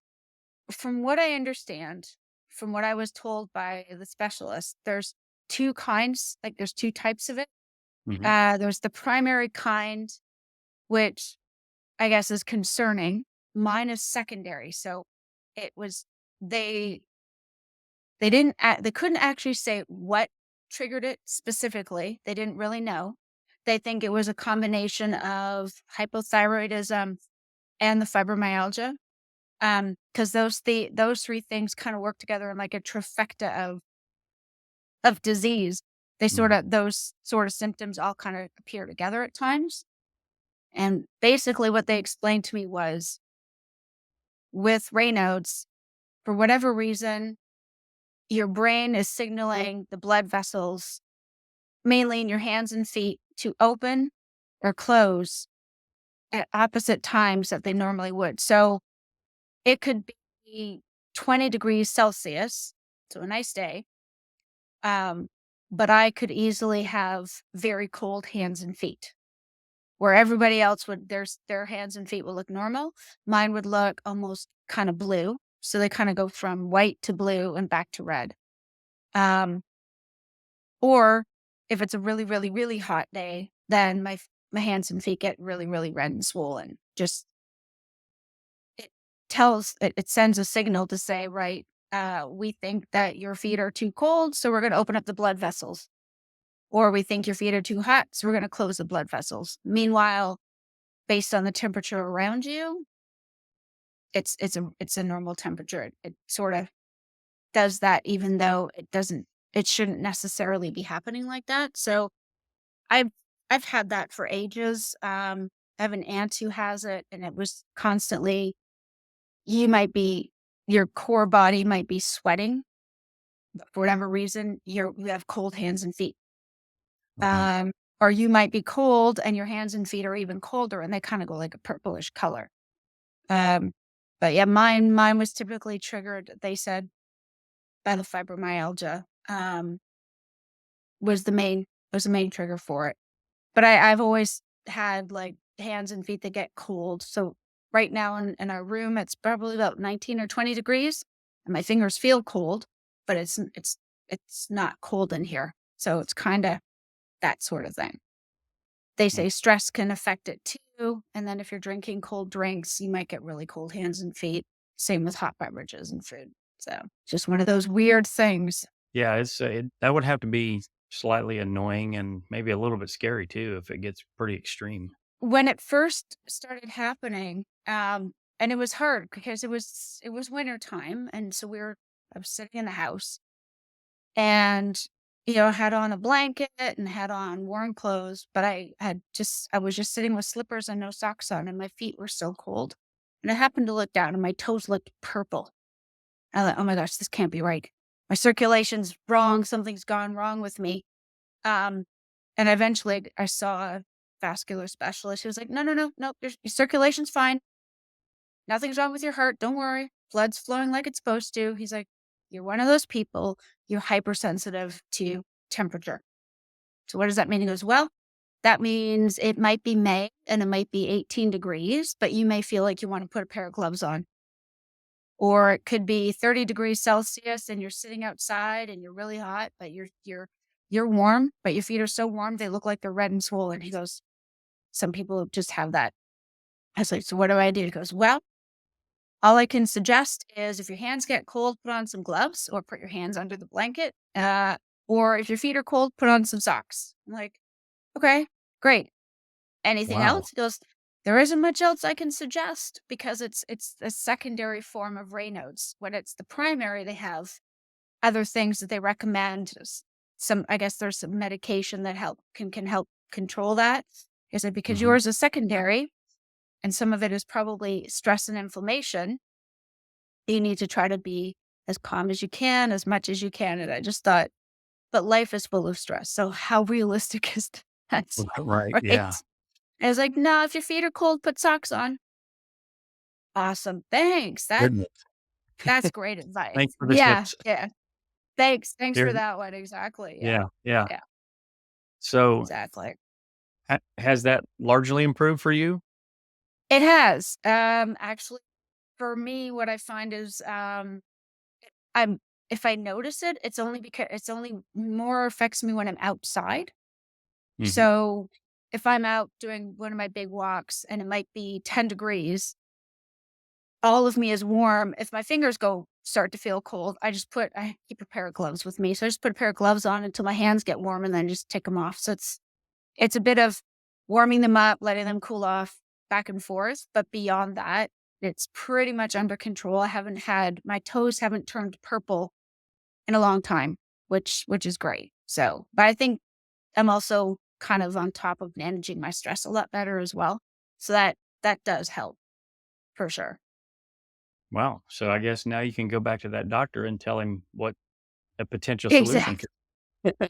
A: from what I understand, from what I was told by the specialist, there's 2 kinds, like, there's 2 types of it.
B: Hmm.
A: There's the primary kind, which I guess is concerning. Mine is secondary. So it was they they couldn't actually say what triggered it specifically. They didn't really know. They think it was a combination of hypothyroidism and the fibromyalgia. Because those 3 things kinda work together in like a trifecta of disease. They
B: Hmm.
A: sorta those sorta symptoms all kinda appear together at times. And basically what they explained to me was, with Raynaud's, for whatever reason, your brain is signaling the blood vessels, mainly in your hands and feet, to open or close at opposite times that they normally would. So it could be 20 degrees Celsius, so a nice day. Um, but I could easily have very cold hands and feet, where everybody else would their hands and feet would look normal. Mine would look almost kind of blue. So they kind of go from white to blue and back to red. Um, or if it's a really, really, really hot day, then my hands and feet get really, really red and swollen. Just it it sends a signal to say, right, we think that your feet are too cold, so we're going to open up the blood vessels. Or we think your feet are too hot, so we're going to close the blood vessels. Meanwhile, based on the temperature around you, it's a normal temperature. It sort of does that, even though it shouldn't necessarily be happening like that. So I've I've had that for ages. I have an aunt who has it, and it was constantly, you might be your core body might be sweating, but for whatever reason, you have cold hands and feet.
B: Wow.
A: Um, or you might be cold and your hands and feet are even colder and they kind of go like a purplish color. Um, but yeah, mine was typically triggered, they said, by the fibromyalgia. Was the main was the main trigger for it. But I've always had like hands and feet that get cold. So right now in our room, it's probably about 19 or 20 degrees, and my fingers feel cold, but it's not cold in here. So it's kind of that sort of thing. They say stress can affect it too. And then if you're drinking cold drinks, you might get really cold hands and feet. Same with hot beverages and food. So just one of those weird things.
B: Yeah, that would have to be slightly annoying and maybe a little bit scary too if it gets pretty extreme.
A: When it first started happening, and it was hard because it was winter time, and so I was sitting in the house and, had on a blanket and had on warm clothes, but I was just sitting with slippers and no socks on, and my feet were still cold. And I happened to look down and my toes looked purple. I thought, "Oh my gosh, this can't be right. My circulation's wrong. Something's gone wrong with me." Um, and eventually I saw a vascular specialist. She was like, "No, no, no, no, your circulation's fine. Nothing's wrong with your heart. Don't worry. Blood's flowing like it's supposed to." He's like, "You're one of those people, you're hypersensitive to temperature." So what does that mean? He goes, "Well, that means it might be May and it might be 18 degrees, but you may feel like you want to put a pair of gloves on. Or it could be 30 degrees Celsius and you're sitting outside and you're really hot, but you're warm, but your feet are so warm they look like they're red and swollen." He goes, "Some people just have that." I was like, "So what do I do?" He goes, "Well, all I can suggest is if your hands get cold, put on some gloves or put your hands under the blanket. Or if your feet are cold, put on some socks." I'm like, "Okay, great. Anything
B: Wow.
A: else?" He goes, "There isn't much else I can suggest because it's a secondary form of Raynaud's. When it's the primary, they have other things that they recommend. Some, I guess there's some medication that can help control that." Is it because
B: Hmm.
A: yours is secondary and some of it is probably stress and inflammation? You need to try to be as calm as you can, as much as you can. And I just thought, but life is full of stress. So how realistic is that?
B: Right.
A: Right?
B: Yeah.
A: I was like, "No, if your feet are cold, put socks on." Awesome. Thanks.
B: Goodness.
A: That's great advice.
B: Thanks for the
A: Yeah.
B: tips.
A: Yeah. Thanks. Thanks
B: Here.
A: for that one. Exactly. Yeah.
B: Yeah. Yeah.
A: Yeah.
B: So
A: Exactly.
B: has that largely improved for you?
A: It has. Actually, for me, what I find is, I'm if I notice it, it's only because it's only more affects me when I'm outside.
B: Hmm.
A: So if I'm out doing one of my big walks and it might be 10 degrees, all of me is warm. If my fingers start to feel cold, I keep a pair of gloves with me. So I just put a pair of gloves on until my hands get warm and then just take them off. So it's a bit of warming them up, letting them cool off back and forth. But beyond that, it's pretty much under control. My toes haven't turned purple in a long time, which is great. So, but I think I'm also kind of on top of managing my stress a lot better as well. So that does help for sure.
B: Wow. So I guess now you can go back to that doctor and tell him what a potential solution
A: Exactly.
B: could,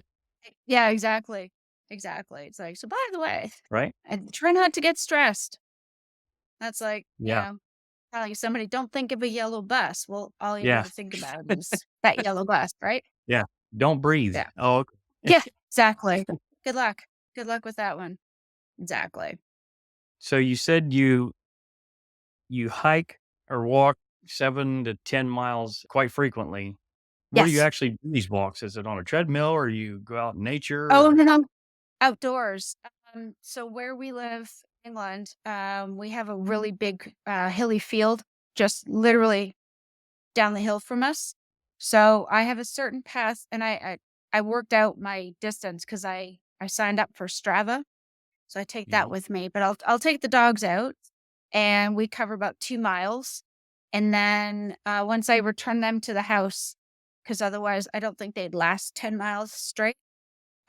A: Yeah, exactly. Exactly. It's like, so by the way,
B: right?
A: and try not to get stressed. That's like,
B: Yeah.
A: telling somebody, "Don't think of a yellow bus." Well, all you need
B: Yeah.
A: to think about is that yellow bus, right?
B: Yeah. Don't breathe.
A: Yeah.
B: Oh, okay.
A: Yeah, exactly. Good luck. Good luck with that one. Exactly.
B: So you said you hike or walk 7 to 10 miles quite frequently. Where do you
A: Yes.
B: actually do these walks? Is it on a treadmill or you go out in nature
A: Oh,
B: or
A: no, no. Outdoors. So where we live, England, we have a really big, hilly field just literally down the hill from us. So I have a certain path and I worked out my distance because I signed up for Strava. So I take that
B: Mhm.
A: with me, but I'll take the dogs out and we cover about 2 miles. And then, once I return them to the house, because otherwise I don't think they'd last 10 miles straight,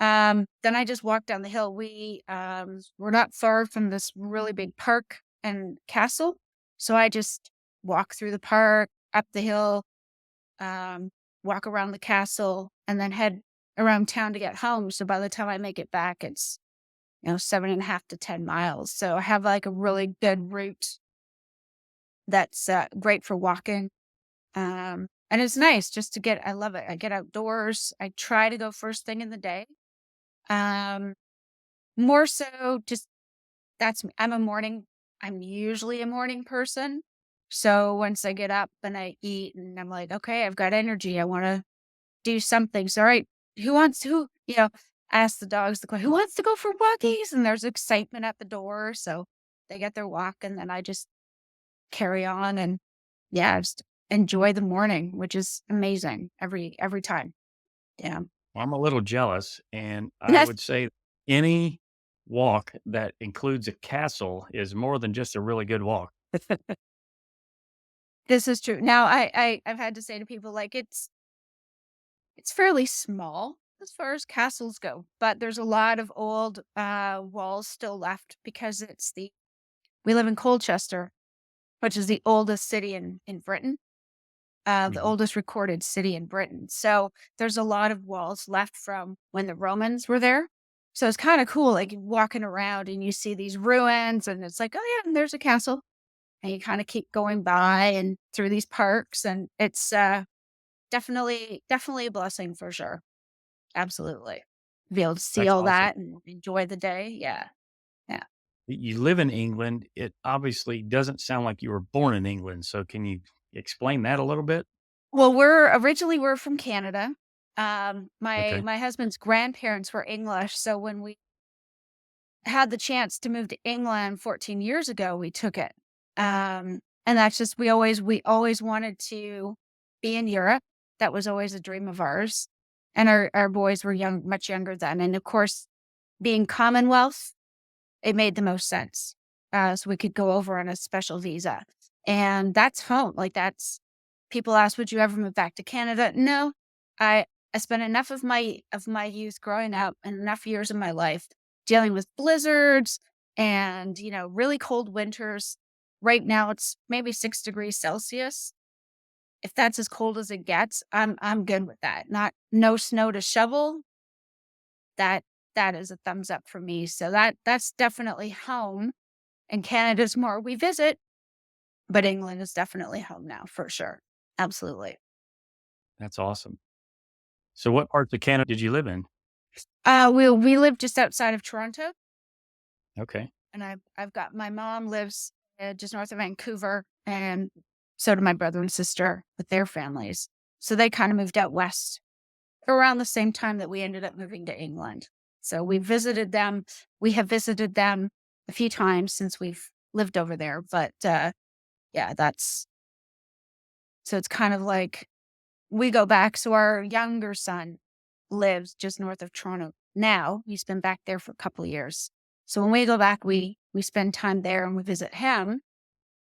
A: then I just walk down the hill. We're not far from this really big park and castle, so I just walk through the park, up the hill, um, walk around the castle, and then head around town to get home. So by the time I make it back, it's 7.5 to 10 miles. So I have like a really good route that's great for walking. And it's nice just to I love it. I get outdoors. I try to go first thing in the day. Um, More so just that's me. I'm usually a morning person. So once I get up and I eat and I'm like, "Okay, I've got energy. I wanna do something. So, all right, ask the dogs the question, "Who wants to go for walkies?" And there's excitement at the door. So they get their walk and then I just carry on and yeah, just enjoy the morning, which is amazing every time. Yeah.
B: I'm a little jealous, and I
A: That's
B: would say any walk that includes a castle is more than just a really good walk.
A: this is true. Now I've had to say to people, like, it's fairly small as far as castles go, but there's a lot of old, walls still left because we live in Colchester, which is the oldest city in Britain, the
B: Mhm.
A: oldest recorded city in Britain. So there's a lot of walls left from when the Romans were there. So it's kinda cool, like, walking around and you see these ruins and it's like, "Oh, yeah, and there's a castle." And you kinda keep going by and through these parks, and it's, definitely a blessing for sure. Absolutely. Be able to see
B: That's
A: all
B: awesome.
A: that and enjoy the day. Yeah. Yeah.
B: You live in England. It obviously doesn't sound like you were born in England, so can you explain that a little bit?
A: Well, we're from Canada.
B: Okay.
A: My husband's grandparents were English, so when we had the chance to move to England 14 years ago, we took it. And that's just we always wanted to be in Europe. That was always a dream of ours. And our boys were much younger then. And of course, being Commonwealth, it made the most sense. So we could go over on a special visa. And that's home. Like that's people ask, would you ever move back to Canada? No. I I spent enough of my youth growing up and enough years of my life dealing with blizzards and, really cold winters. Right now it's maybe 6 degrees Celsius. If that's as cold as it gets, I'm good with that. Not no snow to shovel, that that is a thumbs up for me. So that's definitely home, and Canada's more we visit, but England is definitely home now for sure. Absolutely.
B: That's awesome. So what parts of Canada did you live in?
A: We live just outside of Toronto,
B: Okay.
A: and I've got my mom lives, just north of Vancouver, and so do my brother and sister with their families. So they kinda moved out west around the same time that we ended up moving to England. So we have visited them a few times since we've lived over there, but, yeah, that's so it's kind of like we go back. So our younger son lives just north of Toronto now. He's been back there for a couple of years. So when we go back, we spend time there and we visit him.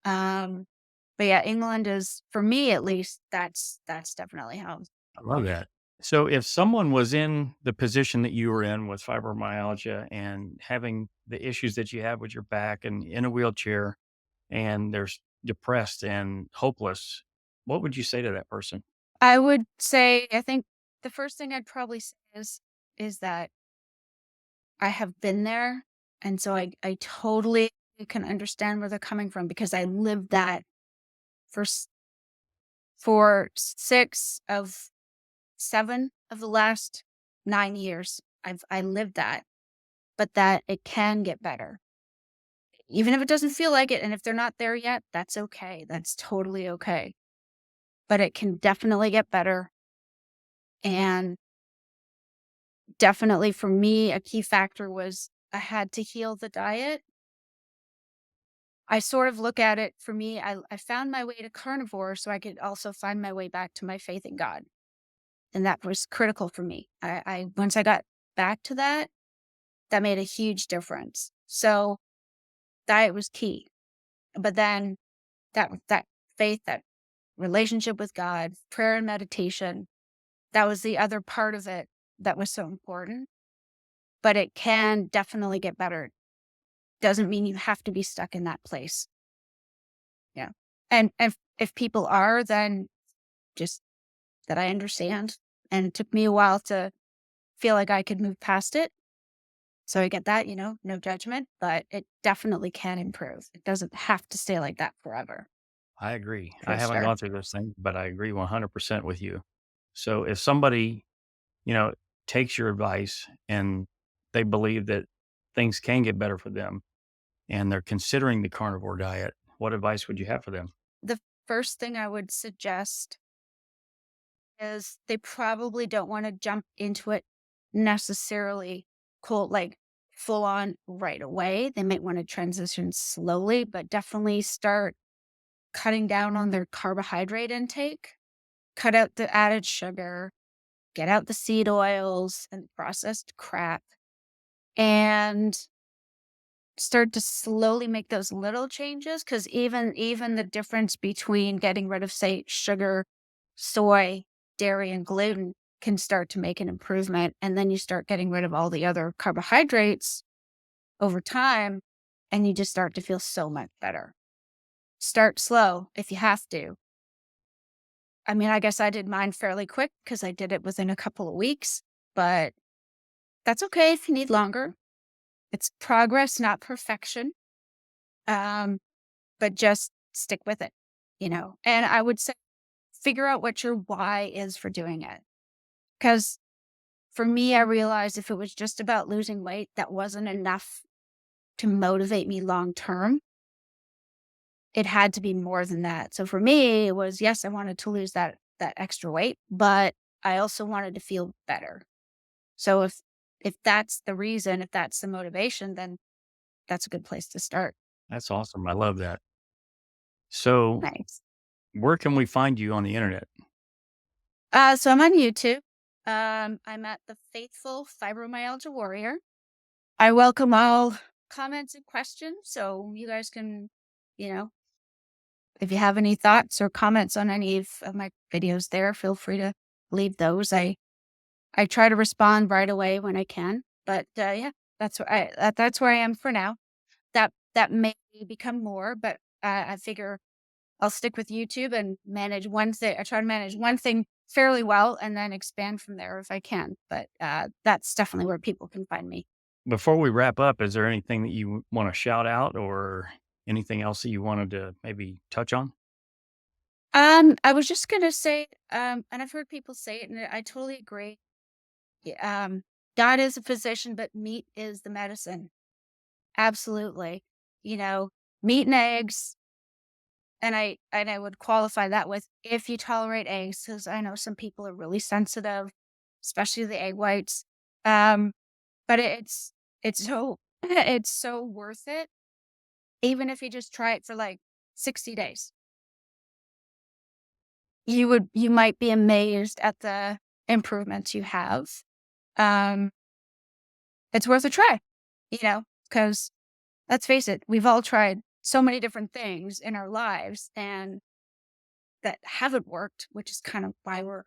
A: Um, but yeah, England is for me at least. That's definitely home.
B: I love that. So if someone was in the position that you were in with fibromyalgia and having the issues that you have with your back and in a wheelchair and they're depressed and hopeless, what would you say to that person?
A: I would say I think the first thing I'd probably say is that I have been there, and so I totally can understand where they're coming from because I lived that for for 6 of 7 of the last 9 years. I lived that, but that it can get better. Even if it doesn't feel like it, and if they're not there yet, that's okay. That's totally okay. But it can definitely get better, and definitely for me, a key factor was I had to heal the diet. I sort of look at it for me, I found my way to carnivore so I could also find my way back to my faith in God. And that was critical for me. I once I got back to that, that made a huge difference. So diet was key. But then that faith, that relationship with God, prayer and meditation, that was the other part of it that was so important. But it can definitely get better. Doesn't mean you have to be stuck in that place. Yeah. And if people are, then just that I understand. And it took me a while to feel like I could move past it. So I get that, no judgment, but it definitely can improve. It doesn't have to stay like that forever,
B: I agree. I
A: for
B: haven't
A: sure.
B: gone through those things, but I agree 100% with you. So if somebody, you know, takes your advice and they believe that things can get better for them and they're considering the carnivore diet, what advice would you have for them?
A: The first thing I would suggest is they probably don't want to jump into it necessarily cold, like full on right away. They might want to transition slowly, but definitely start cutting down on their carbohydrate intake, cut out the added sugar, get out the seed oils and processed crap, and start to slowly make those little changes. Because even the difference between getting rid of, say, sugar, soy, dairy, and gluten can start to make an improvement, and then you start getting rid of all the other carbohydrates over time, and you just start to feel so much better. Start slow if you have to. I mean, I guess I did mine fairly quick because I did it within a couple of weeks, but that's okay if you need longer. It's progress, not perfection. Um, but just stick with it, you know? And I would say figure out what your why is for doing it. Because for me, I realized if it was just about losing weight, that wasn't enough to motivate me long term. It had to be more than that. So for me, it was, yes, I wanted to lose that extra weight, but I also wanted to feel better. So if that's the reason, if that's the motivation, then that's a good place to start.
B: That's awesome. I love that. So,
A: Nice.
B: where can we find you on the internet?
A: So I'm on YouTube. I'm at the Faithful Fibromyalgia Warrior. I welcome all comments and questions. So you guys can, you know, if you have any thoughts or comments on any of my videos there, feel free to leave those. I try to respond right away when I can. But yeah, that's where I am for now. That may become more, but I figure I'll stick with YouTube and manage one thing. I try to manage one thing fairly well and then expand from there if I can. But that's definitely where people can find me.
B: Before we wrap up, is there anything that you want to shout out or anything else that you wanted to maybe touch on?
A: I was just gonna say, and I've heard people say it, and I totally agree. God is a physician, but meat is the medicine. Absolutely. You know, meat and eggs, and I would qualify that with if you tolerate eggs, because I know some people are really sensitive, especially the egg whites. Um, but it's so it's so worth it, even if you just try it for like 60 days. You might be amazed at the improvements you have. Um, it's worth a try, you know, because let's face it, we've all tried so many different things in our lives and that haven't worked, which is kind of why we're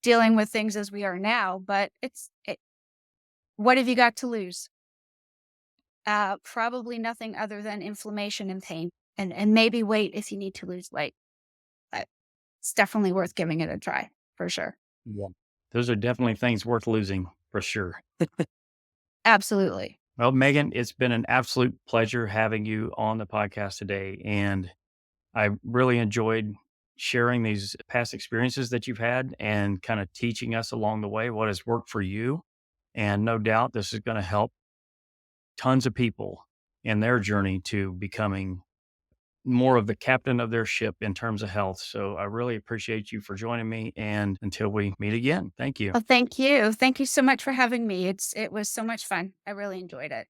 A: dealing with things as we are now. But what have you got to lose? Probably nothing other than inflammation and pain, and maybe weight if you need to lose weight. But it's definitely worth giving it a try for sure.
B: Yeah. Those are definitely things worth losing for sure.
A: Absolutely.
B: Well, Megan, it's been an absolute pleasure having you on the podcast today. And I really enjoyed sharing these past experiences that you've had and kind of teaching us along the way what has worked for you. And no doubt this is going to help tons of people in their journey to becoming more of the captain of their ship in terms of health. So I really appreciate you for joining me. And until we meet again, thank you.
A: Well, thank you. Thank you so much for having me. It was so much fun. I really enjoyed it.